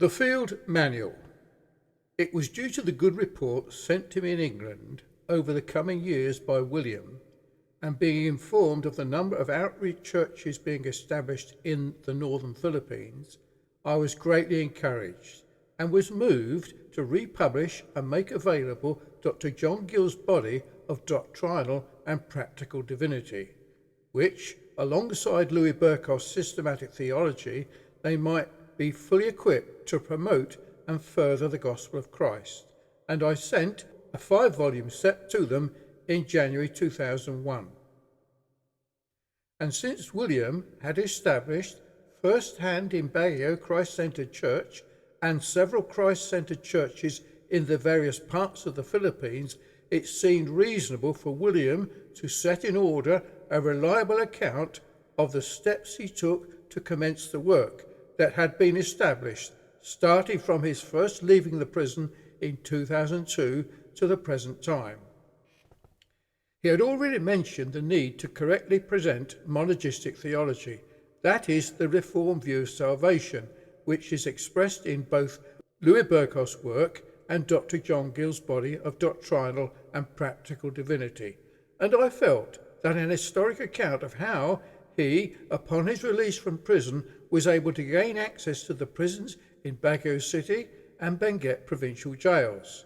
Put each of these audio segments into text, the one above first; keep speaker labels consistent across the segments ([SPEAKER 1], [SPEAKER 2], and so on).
[SPEAKER 1] The Field Manual. It was due to the good report sent to me in England over the coming years by William, and being informed of the number of outreach churches being established in the northern Philippines, I was greatly encouraged and was moved to republish and make available Dr. John Gill's body of Doctrinal and Practical Divinity, which, alongside Louis Berkhof's systematic theology, they might be fully equipped to promote and further the gospel of Christ, and I sent a 5-volume set to them in January 2001. And since William had established first-hand in Baguio Christ Centred Church and several Christ-centred churches in the various parts of the Philippines, it seemed reasonable for William to set in order a reliable account of the steps he took to commence the work that had been established, starting from his first leaving the prison in 2002 to the present time. He had already mentioned the need to correctly present monergistic theology, that is, the Reformed view of salvation, which is expressed in both Louis Berkhof's work and Dr. John Gill's body of Doctrinal and Practical Divinity, and I felt that an historic account of how he, upon his release from prison, was able to gain access to the prisons in Baguio City and Benguet provincial jails,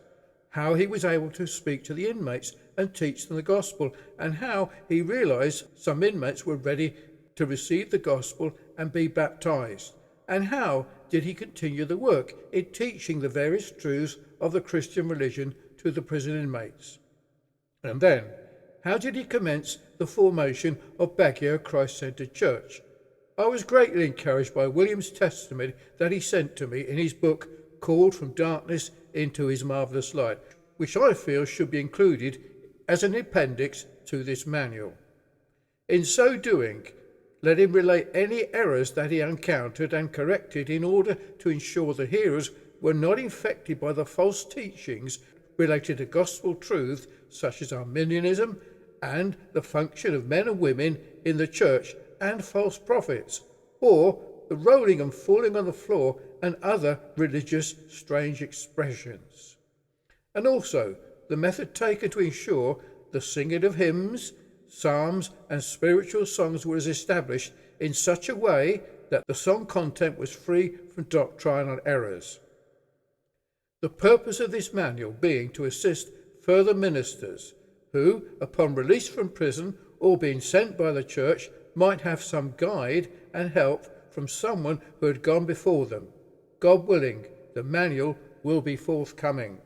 [SPEAKER 1] how he was able to speak to the inmates and teach them the gospel, and how he realized some inmates were ready to receive the gospel and be baptized, and how did he continue the work in teaching the various truths of the Christian religion to the prison inmates. And then, how did he commence the formation of Baguio Christ Centred Church? I was greatly encouraged by William's testimony that he sent to me in his book, Called from Darkness into His Marvellous Light, which I feel should be included as an appendix to this manual. In so doing, let him relate any errors that he encountered and corrected in order to ensure the hearers were not infected by the false teachings related to gospel truth such as Arminianism and the function of men and women in the church and false prophets, or the rolling and falling on the floor and other religious strange expressions. And also the method taken to ensure the singing of hymns, psalms and spiritual songs was established in such a way that the song content was free from doctrinal errors. The purpose of this manual being to assist further ministers who, upon release from prison or being sent by the church, might have some guide and help from someone who had gone before them. God willing, the manual will be forthcoming.